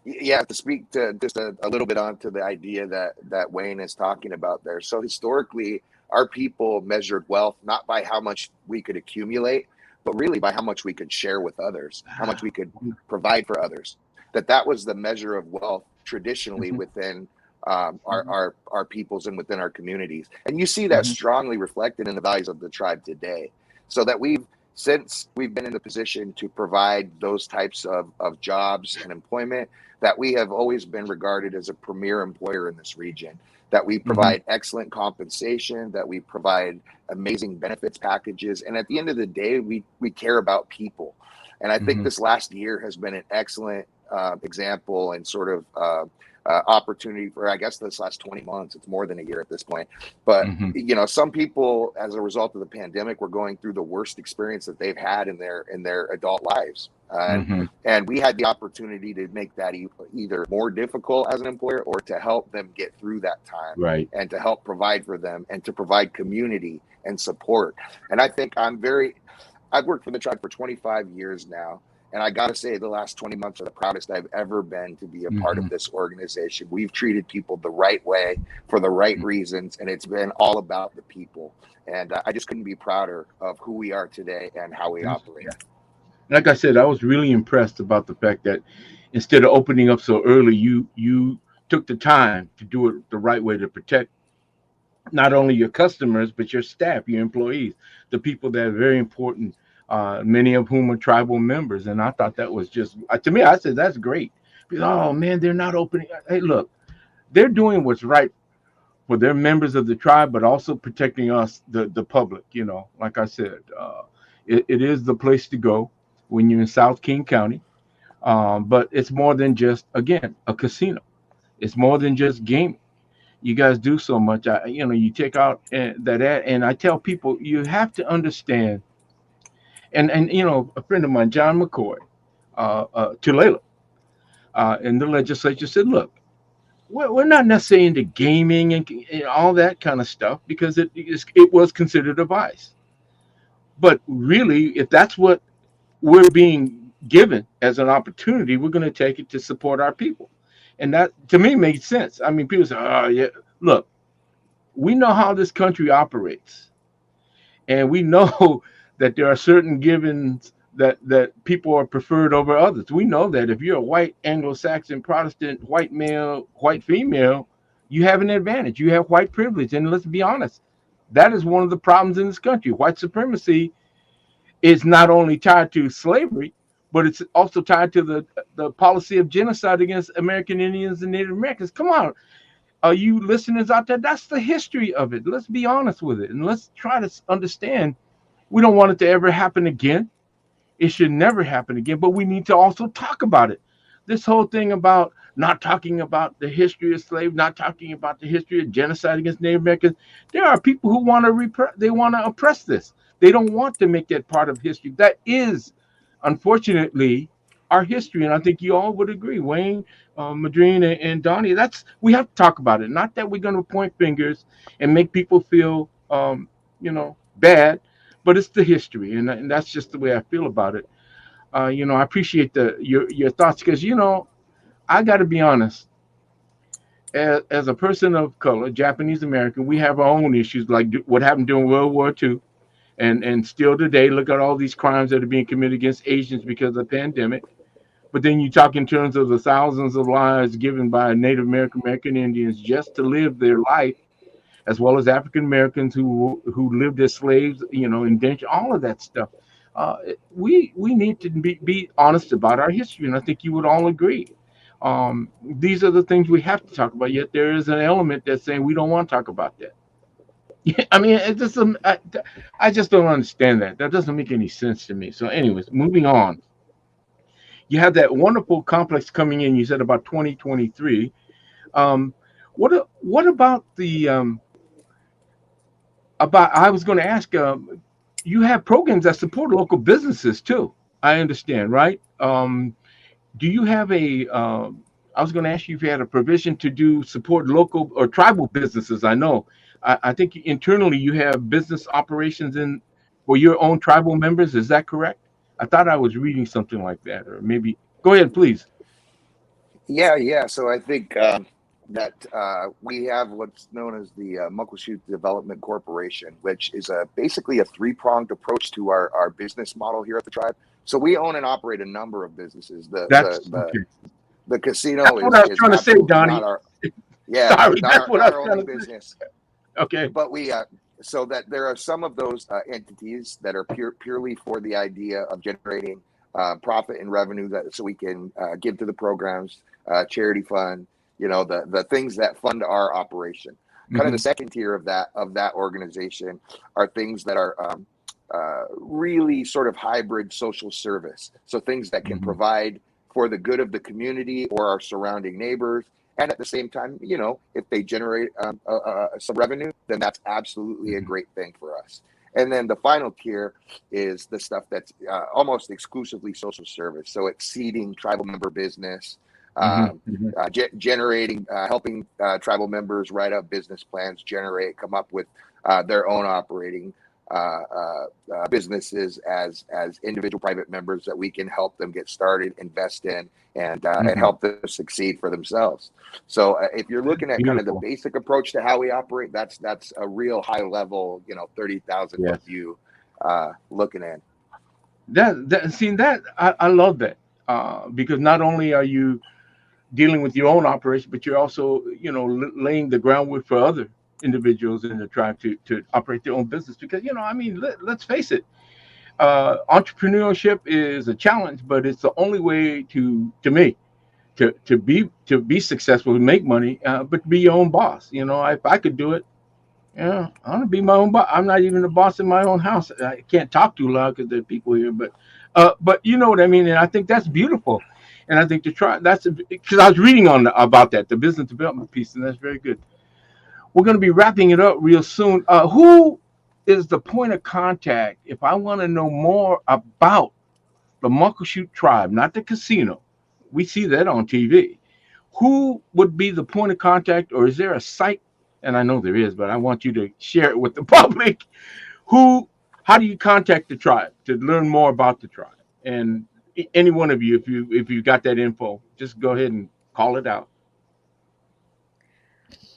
Speaker 10: Yeah, to speak to just a little bit onto the idea that Wayne is talking about there. So historically, our people measured wealth not by how much we could accumulate, but really by how much we could share with others, how much we could provide for others. That was the measure of wealth traditionally within our peoples and within our communities. And you see that strongly reflected in the values of the tribe today. So that since we've been in the position to provide those types of jobs and employment, that we have always been regarded as a premier employer in this region, that we provide excellent compensation, that we provide amazing benefits packages. And at the end of the day, we care about people. And I think this last year has been an excellent example and sort of opportunity for, I guess, this last 20 months. It's more than a year at this point. But, you know, some people, as a result of the pandemic, were going through the worst experience that they've had in their adult lives. And we had the opportunity to make that either more difficult as an employer or to help them get through that time.
Speaker 7: Right.
Speaker 10: And to help provide for them and to provide community and support. And I think I've worked for the tribe for 25 years now. And I got to say, the last 20 months are the proudest I've ever been to be a part of this organization. We've treated people the right way for the right reasons, and it's been all about the people. And I just couldn't be prouder of who we are today and how we operate.
Speaker 7: Like I said, I was really impressed about the fact that instead of opening up so early, you took the time to do it the right way to protect not only your customers, but your staff, your employees, the people that are very important. Many of whom are tribal members. And I thought that was just, to me, I said, that's great. Because, oh man, they're not opening. Hey, look, they're doing what's right for their members of the tribe, but also protecting us, the public, you know, like I said, it is the place to go when you're in South King County. But it's more than just, again, a casino. It's more than just gaming. You guys do so much. You take out that ad, and I tell people, you have to understand. And you know, a friend of mine, John McCoy, Tulela, in the legislature said, look, we're not necessarily into gaming and all that kind of stuff because it was considered a vice. But really, if that's what we're being given as an opportunity, we're going to take it to support our people. And that, to me, made sense. I mean, people say, oh, yeah, look, we know how this country operates. And we know that there are certain givens that people are preferred over others. We know that if you're a white Anglo-Saxon Protestant, white male, white female, you have an advantage. You have white privilege. And let's be honest, that is one of the problems in this country. White supremacy is not only tied to slavery, but it's also tied to the policy of genocide against American Indians and Native Americans. Come on. Are you listeners out there? That's the history of it. Let's be honest with it. And let's try to understand. We don't want it to ever happen again. It should never happen again, but we need to also talk about it. This whole thing about not talking about the history of slavery, not talking about the history of genocide against Native Americans. There are people who want to oppress this. They don't want to make that part of history. That is, unfortunately, our history. And I think you all would agree, Wayne, Madrienne, and Donny, we have to talk about it. Not that we're going to point fingers and make people feel, bad. But it's the history, and that's just the way I feel about it. I appreciate your thoughts because, I got to be honest. As a person of color, Japanese American, we have our own issues, like what happened during World War II, and still today. Look at all these crimes that are being committed against Asians because of the pandemic. But then you talk in terms of the thousands of lives given by Native American Indians just to live their life, as well as African Americans who lived as slaves, indentured, all of that stuff. We need to be honest about our history, and I think you would all agree. These are the things we have to talk about. Yet there is an element that's saying we don't want to talk about that. I mean, I just don't understand that. That doesn't make any sense to me. So, anyways, moving on. You have that wonderful complex coming in. You said about 2023. What about the I was going to ask, you have programs that support local businesses too. I understand, right? Do you have I was going to ask you if you had a provision to support local or tribal businesses. I know. I think internally you have business operations for your own tribal members. Is that correct? I thought I was reading something like that, or maybe. Go ahead, please.
Speaker 10: Yeah. So I think that we have what's known as the Muckleshoot Development Corporation, which is basically a three-pronged approach to our business model here at the tribe. So we own and operate a number of businesses. The casino
Speaker 7: that's what I was trying to say, Donny.
Speaker 10: Sorry,
Speaker 7: that's what I was
Speaker 10: trying to business.
Speaker 7: Okay.
Speaker 10: But we so that there are some of those entities that are purely for the idea of generating profit and revenue so we can give to the programs, charity fund, the things that fund our operation. Kind of the second tier of that organization are things that are really sort of hybrid social service. So things that can provide for the good of the community or our surrounding neighbors. And at the same time, if they generate some revenue, then that's absolutely a great thing for us. And then the final tier is the stuff that's almost exclusively social service. So it's seeding tribal member business, generating, helping tribal members write up business plans, come up with their own operating businesses as individual private members that we can help them get started, invest in, and help them succeed for themselves. So if you're looking at kind of the basic approach to how we operate, that's a real high level, 30,000 foot view looking at.
Speaker 7: I love that because not only are you dealing with your own operation, but you're also laying the groundwork for other individuals in the tribe to operate their own business, because let's face it, entrepreneurship is a challenge, but it's the only way to be successful, to make money, but to be your own boss. If I could do it, I want to be my own boss. I'm not even the boss in my own house. I can't talk too loud because there are people here, but you know what I mean. And I think that's beautiful. And I think that's because I was reading about that, the business development piece, and that's very good. We're going to be wrapping it up real soon. Who is the point of contact if I want to know more about the Muckleshoot Tribe, not the casino? We see that on TV. Who would be the point of contact, or is there a site? And I know there is, but I want you to share it with the public. How do you contact the tribe to learn more about the tribe? And any one of you, if you got that info, just go ahead and call it out.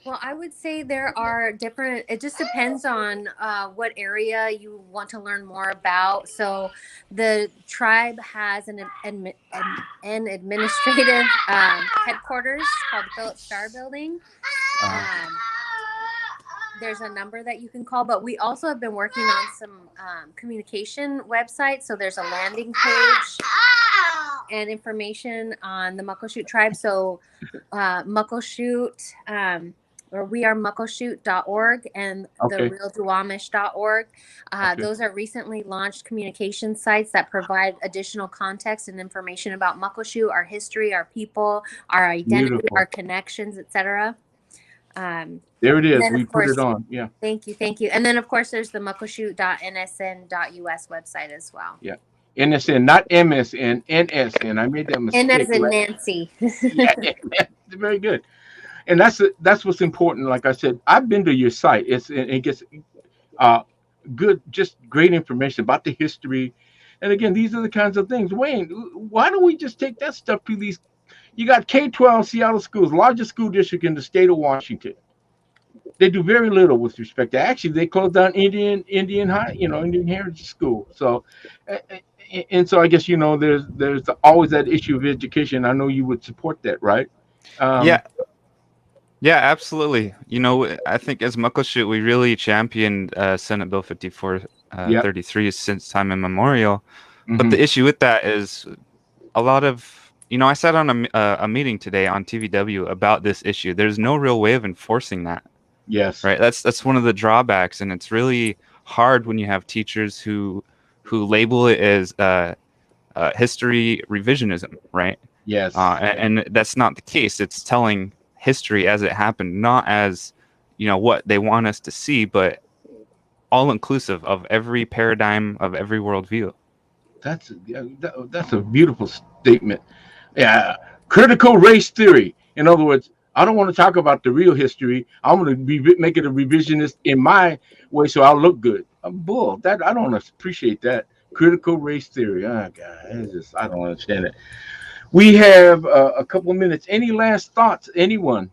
Speaker 8: Well, I would say there are different, it just depends on what area you want to learn more about. So the tribe has an administrative headquarters called the Phillips Star Building. There's a number that you can call, but we also have been working on some communication websites. So there's a landing page and information on the Muckleshoot Tribe. So Muckleshoot, or we are muckleshoot.org and therealduwamish.org. Those are recently launched communication sites that provide additional context and information about Muckleshoot, our history, our people, our identity, our connections, etc.
Speaker 7: There it is. We put it on. Yeah.
Speaker 8: Thank you. And then, of course, there's the muckleshoot.nsn.us website as well.
Speaker 7: Yeah. NSN, not MSN, NSN. I made that mistake.
Speaker 8: N as in Nancy.
Speaker 7: Very good. And that's what's important. Like I said, I've been to your site. It gets good, just great information about the history. And again, these are the kinds of things. Wayne, why don't we just take that stuff to these? You got K-12 Seattle schools, largest school district in the state of Washington. They do very little with respect to. Actually, they closed down Indian High, Indian Heritage School. So, and so I guess there's always that issue of education. I know you would support that, right?
Speaker 9: Yeah, absolutely. I think as Muckleshoot, we really championed Senate Bill 5433 since time immemorial. But the issue with that is a lot of, I sat on a meeting today on TVW about this issue. There's no real way of enforcing that.
Speaker 7: Yes.
Speaker 9: Right. That's one of the drawbacks, and it's really hard when you have teachers who label it as history revisionism, right?
Speaker 7: Yes.
Speaker 9: And that's not the case. It's telling history as it happened, not as what they want us to see, but all inclusive of every paradigm, of every worldview.
Speaker 7: That's a beautiful statement. Yeah, critical race theory. In other words, I don't want to talk about the real history. I'm going to make it a revisionist in my way, so I'll look good. Bull. That I don't appreciate that. Critical race theory. Oh God, I don't understand it. We have a couple of minutes. Any last thoughts? Anyone?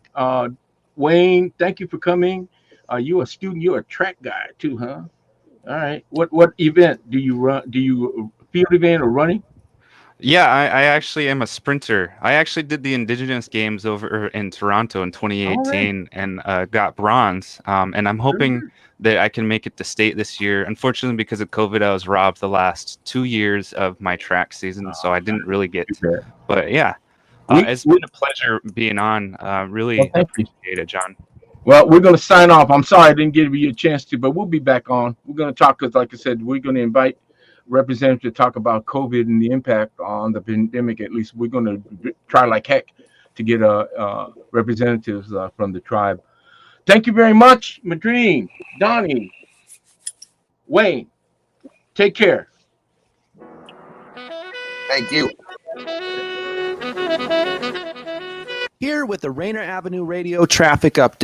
Speaker 7: Wayne, thank you for coming. You're a student. You're a track guy too, huh? All right. What event do you run? Do you field event or running?
Speaker 9: Yeah, I actually am a sprinter. I actually did the Indigenous Games over in Toronto in 2018 and got bronze. And I'm hoping that I can make it to state this year. Unfortunately, because of COVID, I was robbed the last 2 years of my track season, so I didn't really get to. But yeah, it's been a pleasure being on. Really appreciate it, John.
Speaker 7: Well, we're going to sign off. I'm sorry I didn't give you a chance to, but we'll be back on. We're going to talk because, like I said, we're going to invite representatives to talk about COVID and the impact on the pandemic. At least we're going to try like heck to get representatives from the tribe. Thank you very much, Madrienne, Donny, Wayne. Take care.
Speaker 10: Thank you.
Speaker 1: Here with the Rainier Avenue Radio traffic update.